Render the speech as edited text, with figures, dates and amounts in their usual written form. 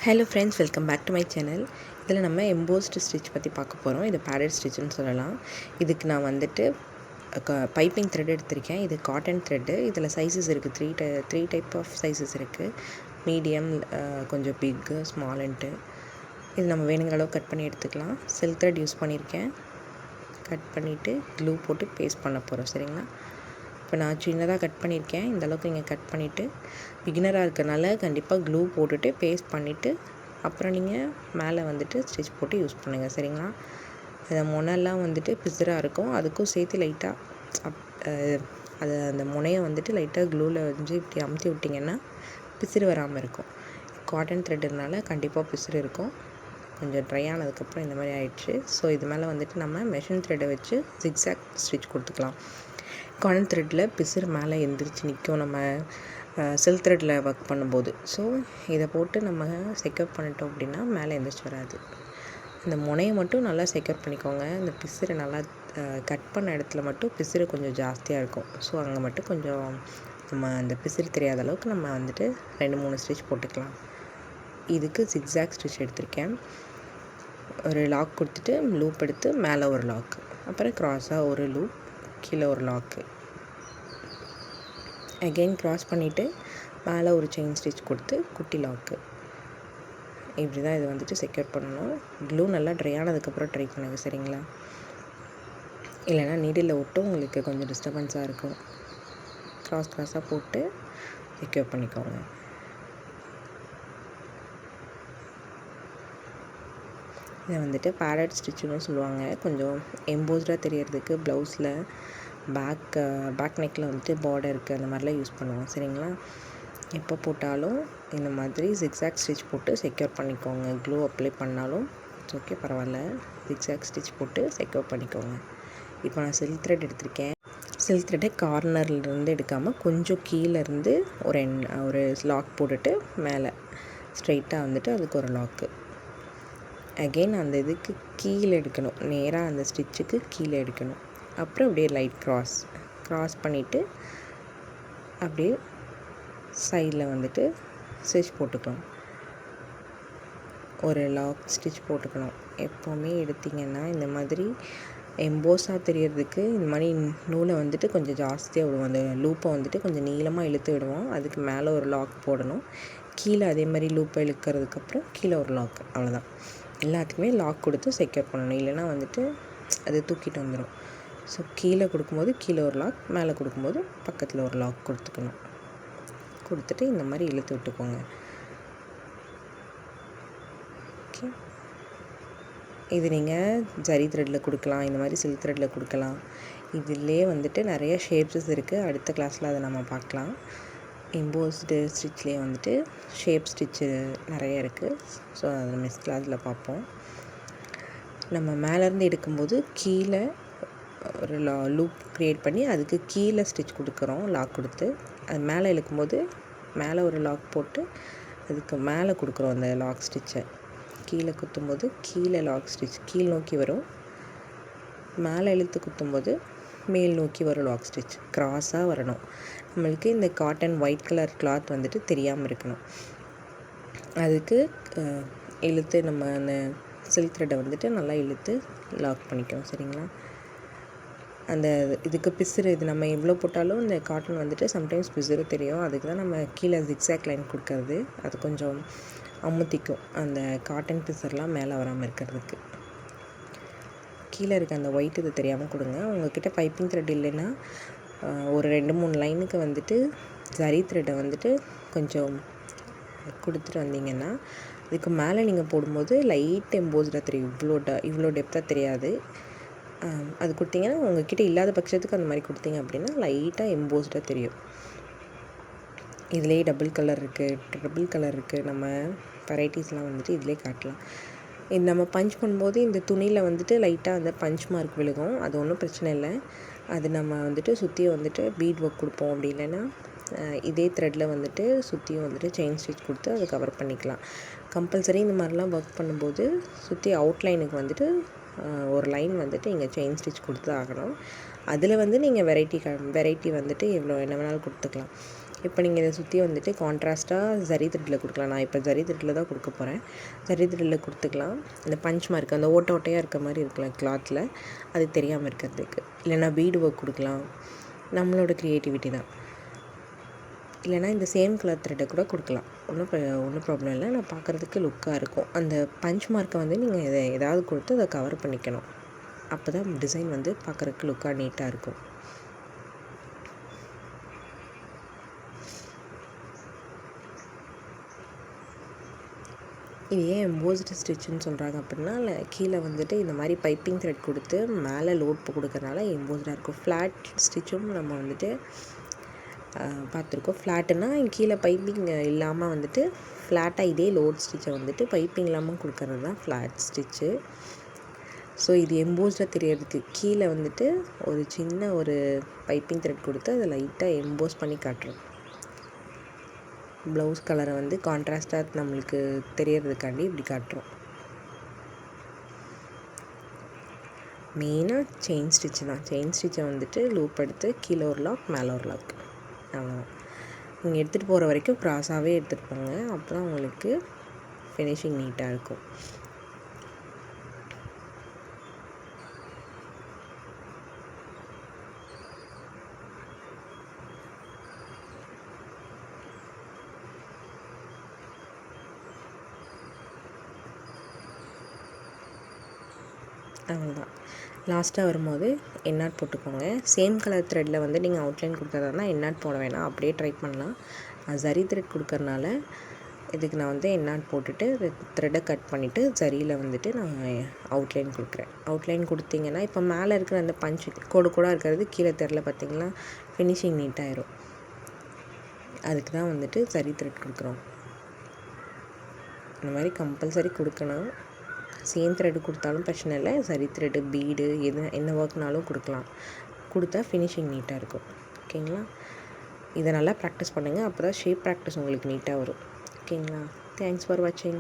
Hello friends, welcome back to my channel. இதில் நம்ம embossed stitch பற்றி பார்க்க போகிறோம். இது பேடட் ஸ்டிச்சுன்னு சொல்லலாம். இதுக்கு நான் வந்துட்டு பைப்பிங் த்ரெட் எடுத்திருக்கேன். இது காட்டன் த்ரெட்டு. இதில் சைஸஸ் இருக்குது. த்ரீ டைப் ஆஃப் சைஸஸ் இருக்குது. மீடியம், கொஞ்சம் பிக்கு, ஸ்மால்ன்ட்டு. இது நம்ம வேணுங்கிற அளவு கட் பண்ணி எடுத்துக்கலாம். சில்க் த்ரெட் யூஸ் பண்ணியிருக்கேன். கட் பண்ணிவிட்டு க்ளூ போட்டு பேஸ்ட் பண்ண போகிறோம். சரிங்களா? இப்போ நான் சின்னதாக கட் பண்ணியிருக்கேன். இந்தளவுக்கு நீங்கள் கட் பண்ணிவிட்டு, பிகினராக இருக்கிறனால கண்டிப்பாக க்ளூ போட்டுட்டு பேஸ்ட் பண்ணிவிட்டு அப்புறம் நீங்கள் மேலே வந்துட்டு ஸ்டிச் போட்டு யூஸ் பண்ணுங்கள். சரிங்களா? அந்த முனைலாம் வந்துட்டு பிசுறாக இருக்கும். அதுக்கும் சேர்த்து லைட்டாக அந்த முனையை வந்துட்டு லைட்டாக க்ளூவில் வந்து இப்படி அமுத்தி விட்டிங்கன்னா பிசுறு வராமல் இருக்கும். காட்டன் த்ரெட்டுனால கண்டிப்பாக பிசுறு இருக்கும். கொஞ்சம் ட்ரை ஆனதுக்கப்புறம் இந்த மாதிரி ஆயிடுச்சு. ஸோ இது மேலே வந்துட்டு நம்ம மெஷின் த்ரெட்டை வச்சு ஜிக்ஸாக் ஸ்டிச் கொடுத்துக்கலாம். காட்டன் த்ரெட்டில் பிசுறு மேலே எந்திரிச்சு நிற்கும் நம்ம சில்க் த்ரெட்டில் ஒர்க் பண்ணும்போது. ஸோ இதை போட்டு நம்ம செக்யூர் பண்ணிட்டோம் அப்படின்னா மேலே எந்திரிச்சு வராது. இந்த முனையை மட்டும் நல்லா செக்யூர் பண்ணிக்கோங்க. இந்த பிசுறு நல்லா கட் பண்ண இடத்துல மட்டும் பிசுறு கொஞ்சம் ஜாஸ்தியாக இருக்கும். ஸோ அங்கே மட்டும் கொஞ்சம் நம்ம அந்த பிசுறு தெரியாத அளவுக்கு நம்ம வந்துட்டு 2-3 ஸ்டிச் போட்டுக்கலாம். இதுக்கு ஜிக்ஸாக் ஸ்டிச் எடுத்திருக்கேன். ஒரு லாக் கொடுத்துட்டு லூப் எடுத்து மேலே ஒரு லாக், அப்புறம் க்ராஸாக ஒரு லூப், கீழே ஒரு லாக்கு, அகெயின் க்ராஸ் பண்ணிவிட்டு மேலே ஒரு செயின் ஸ்டிச் கொடுத்து குட்டி லாக்கு. இப்படி தான் இது வந்துட்டு செக்யூர் பண்ணணும். க்ளூ நல்லா ட்ரை ஆனதுக்கப்புறம் ட்ரை பண்ணுங்கள். சரிங்களா? இல்லைனா நீடில் ஒட்டும் உங்களுக்கு கொஞ்சம் டிஸ்டர்பன்ஸாக இருக்கும். க்ராஸாக போட்டு செக்யூர் பண்ணிக்கோங்க. இதை வந்துட்டு பேடட் ஸ்டிச்சுன்னு சொல்லுவாங்க. கொஞ்சம் எம்போஸ்டாக தெரியறதுக்கு ப்ளவுஸில் பேக் நெக்கில் வந்துட்டு பார்டருக்கு அந்த மாதிரிலாம் யூஸ் பண்ணுவோம். சரிங்களா? எப்போ போட்டாலும் இந்த மாதிரி ஜிக்ஸாக் ஸ்டிச் போட்டு செக்யூர் பண்ணிக்கோங்க. க்ளூ அப்ளை பண்ணாலும் இட்ஸ் ஓகே, பரவாயில்ல. ஜிக்ஸாக் ஸ்டிச் போட்டு செக்யூர் பண்ணிக்கோங்க. இப்போ நான் சில்க் த்ரெட் எடுத்திருக்கேன். சில்க் த்ரெட்டை கார்னர்லேருந்து எடுக்காமல் கொஞ்சம் கீழேருந்து ஒரு லாக் போட்டுட்டு மேலே ஸ்ட்ரைட்டாக வந்துட்டு அதுக்கு ஒரு லாக்கு. அகெயின் அந்த இதுக்கு கீழே எடுக்கணும். நேராக அந்த ஸ்டிச்சுக்கு கீழே எடுக்கணும். அப்புறம் அப்படியே லைட் க்ராஸ் பண்ணிவிட்டு அப்படியே சைடில் வந்துட்டு ஸ்டிச் போட்டுக்கணும். ஒரு லாக் ஸ்டிச் போட்டுக்கணும். எப்போவுமே எடுத்திங்கன்னா இந்த மாதிரி எம்போஸாக தெரியறதுக்கு இந்த மாதிரி நூலை வந்துட்டு கொஞ்சம் ஜாஸ்தியாக விடுவோம். அந்த லூப்பை வந்துட்டு கொஞ்சம் நீளமாக இழுத்து விடுவோம். அதுக்கு மேலே ஒரு லாக் போடணும். கீழே அதே மாதிரி லூப்பை இழுக்கிறதுக்கப்புறம் கீழே ஒரு லாக். அவ்வளோதான். எல்லாத்துக்குமே லாக் கொடுத்து செக்யூர் பண்ணணும். இல்லைனா வந்துட்டு அது தூக்கிட்டு வந்துடும். ஸோ கீழே கொடுக்கும்போது கீழே ஒரு லாக், மேலே கொடுக்கும்போது பக்கத்தில் ஒரு லாக் கொடுத்துக்கணும். கொடுத்துட்டு இந்த மாதிரி இழுத்து விட்டுக்கோங்க. ஓகே. இது நீங்கள் ஜரி த்ரெட்டில் கொடுக்கலாம், இந்த மாதிரி சில்க் த்ரெட்டில் கொடுக்கலாம். இதிலே வந்துட்டு நிறைய ஷேப்ஸஸ் இருக்குது. அடுத்த கிளாஸில் அதை நம்ம பார்க்கலாம். எம்போஸ்டு ஸ்டிச்லேயே வந்துட்டு ஷேப் ஸ்டிச்சு நிறைய இருக்குது. ஸோ அதை நெக்ஸ்ட் கிளாஸில் பார்ப்போம். நம்ம மேலேருந்து எடுக்கும்போது கீழே ஒரு லூப் க்ரியேட் பண்ணி அதுக்கு கீழே ஸ்டிச் கொடுக்குறோம். லாக் கொடுத்து அது மேலே இழுக்கும்போது மேலே ஒரு லாக் போட்டு அதுக்கு மேலே கொடுக்குறோம். அந்த லாக் ஸ்டிச்சை கீழே குத்தும்போது கீழே லாக் ஸ்டிச் கீழ் நோக்கி வரும். மேலே இழுத்து குத்தும்போது மேல் நோக்கி வரும் லாக் ஸ்டிச். க்ராஸாக வரணும். நம்மளுக்கு இந்த காட்டன் ஒயிட் கலர் கிளாத் வந்துட்டு தெரியாமல் இருக்கணும். அதுக்கு இழுத்து நம்ம அந்த சில்க் த்ரெட்டை வந்துட்டு நல்லா இழுத்து லாக் பண்ணிக்கணும். சரிங்களா? அந்த இதுக்கு பிசுறு இது நம்ம எவ்வளோ போட்டாலும் இந்த காட்டன் வந்துட்டு சம்டைம்ஸ் பிசுறு தெரியும். அதுக்கு தான் நம்ம கீழே ஜிக்ஸாக் லைன் கொடுக்கறது. அது கொஞ்சம் அமுத்திக்கும் அந்த காட்டன் பிசுறுலாம் மேலே வராமல் இருக்கிறதுக்கு. கீழே இருக்க அந்த ஒயிட் இது தெரியாமல் கொடுங்க. உங்கள்கிட்ட பைப்பிங் த்ரெட் இல்லைன்னா ஒரு 2-3 லைனுக்கு வந்துட்டு ஜரி த்ரெட்டை வந்துட்டு கொஞ்சம் கொடுத்துட்டு வந்தீங்கன்னா இதுக்கு மேலே நீங்கள் போடும்போது லைட் எம்போஸ்டாக தெரியும். இவ்வளோ டெப்த்தாக தெரியாது. அது கொடுத்தீங்கன்னா உங்கள்கிட்ட இல்லாத பட்சத்துக்கு அந்த மாதிரி கொடுத்தீங்க அப்படின்னா லைட்டாக எம்போஸ்டாக தெரியும். இதிலே டபுள் கலர் இருக்குது, ட்ரிபிள் கலர் இருக்குது. நம்ம வெரைட்டிஸ்லாம் வந்துட்டு இதிலே காட்டலாம். இது நம்ம பஞ்ச் பண்ணும்போது இந்த துணியில் வந்துட்டு லைட்டாக அந்த பஞ்ச் மார்க் விழுகும். அது ஒன்றும் பிரச்சனை இல்லை. அது நம்ம வந்துட்டு சுற்றியும் வந்துட்டு பீட் ஒர்க் கொடுப்போம். அப்படி இல்லைன்னா இதே த்ரெட்டில் வந்துட்டு சுற்றியும் வந்துட்டு செயின் ஸ்டிச் கொடுத்து அதை கவர் பண்ணிக்கலாம். கம்பல்சரி இந்த மாதிரிலாம் ஒர்க் பண்ணும்போது சுற்றி அவுட்லைனுக்கு வந்துட்டு ஒரு லைன் வந்துட்டு இங்கே செயின் ஸ்டிச் கொடுத்து ஆகணும். அதில் வந்து நீங்கள் வெரைட்டி வந்துட்டு என்ன வேணாலும் கொடுத்துக்கலாம். இப்போ நீங்கள் இதை சுற்றி வந்துட்டு கான்ட்ராஸ்ட்டாக ஜரி த்ரெட்டில் கொடுக்கலாம். நான் இப்போ ஜரி த்ரெட்டில் தான் கொடுக்க போகிறேன். ஜரி த்ரெட்டில் கொடுத்துக்கலாம். இந்த பஞ்ச் மார்க் அந்த ஓட்டையாக இருக்க மாதிரி இருக்கலாம் கிளாத்தில், அது தெரியாமல் இருக்கிறதுக்கு. இல்லைனா பீடு ஒர்க் கொடுக்கலாம். நம்மளோட க்ரியேட்டிவிட்டி தான். இல்லைனா இந்த சேம் கலர் த்ரெட்டை கூட கொடுக்கலாம். ஒன்றும் ப்ராப்ளம் இல்லை. நான் பார்க்குறதுக்கு லுக்காக இருக்கும். அந்த பஞ்ச் மார்க்கை வந்து நீங்கள் ஏதாவது கொடுத்து அதை கவர் பண்ணிக்கணும். அப்போ தான் டிசைன் வந்து பார்க்குறதுக்கு லுக்காக நீட்டாக இருக்கும். இது ஏன் எம்போஸ்டு ஸ்டிச்சுன்னு சொல்கிறாங்க அப்படின்னா, கீழே வந்துட்டு இந்த மாதிரி பைப்பிங் த்ரெட் கொடுத்து மேலே லோட் கொடுக்கறனால எம்போஸ்டாக இருக்கும். ஃப்ளாட் ஸ்டிச்சும் நம்ம வந்துட்டு பார்த்துருக்கோம். ஃப்ளாட்டுன்னா கீழே பைப்பிங் இல்லாமல் வந்துட்டு ஃப்ளாட்டாக இதே லோட் ஸ்டிச்சை வந்துட்டு பைப்பிங் இல்லாமல் கொடுக்கறது தான் ஃப்ளாட் ஸ்டிச்சு. ஸோ இது எம்போஸ்டாக தெரியறதுக்கு கீழே வந்துட்டு ஒரு சின்ன ஒரு பைப்பிங் த்ரெட் கொடுத்து அதை லைட்டாக எம்போஸ் பண்ணி காட்டுறோம். ப்ளவுஸ் கலரை வந்து கான்ட்ராஸ்டாக நம்மளுக்கு தெரியறதுக்காண்டி இப்படி காட்டுறோம். மெயினாக செயின் ஸ்டிச்சு தான். செயின் ஸ்டிச்சை வந்துட்டு லூப் எடுத்து கீழே ஒரு லாக் மேலே ஒரு லாக், அவ்வளோதான். நீங்கள் எடுத்துகிட்டு போகிற வரைக்கும் க்ராஸாகவே எடுத்துகிட்டு போங்க. அப்போ தான் உங்களுக்கு ஃபினிஷிங் நீட்டாக இருக்கும். அவ்வளோதான். லாஸ்ட்டாக வரும்போது எண்ணாட் போட்டுக்கோங்க. சேம் கலர் த்ரெட்டில் வந்து நீங்கள் அவுட்லைன் கொடுக்குறதா எண்ணாட் போட வேணாம், அப்படியே ட்ரை பண்ணலாம். ஜரி த்ரெட் கொடுக்கறனால இதுக்கு நான் வந்து எண்ணாட் போட்டுட்டு த்ரெட்டை கட் பண்ணிவிட்டு ஜரியில் வந்துட்டு நான் அவுட்லைன் கொடுக்குறேன். அவுட்லைன் கொடுத்தீங்கன்னா இப்போ மேலே இருக்கிற அந்த பஞ்சு கோடு கூட இருக்கிறது கீழே தெரியல, பார்த்திங்கன்னா ஃபினிஷிங் நீட்டாகிடும். அதுக்கு தான் வந்துட்டு ஜரி த்ரெட் கொடுக்குறோம். இந்த மாதிரி கம்பல்சரி கொடுக்கணும். சேம் த்ரெட்டு கொடுத்தாலும் பிரச்சனை இல்லை. சரி த்ரெட்டு பீடு என்ன ஒர்க்னாலும் கொடுக்கலாம். கொடுத்தா ஃபினிஷிங் நீட்டாக இருக்கும். ஓகேங்களா? இதை நல்லா ப்ராக்டிஸ் பண்ணுங்கள். அப்போ தான் ஷேப் ப்ராக்டிஸ் உங்களுக்கு நீட்டாக வரும். ஓகேங்களா? தேங்க்ஸ் ஃபார் வாட்சிங்.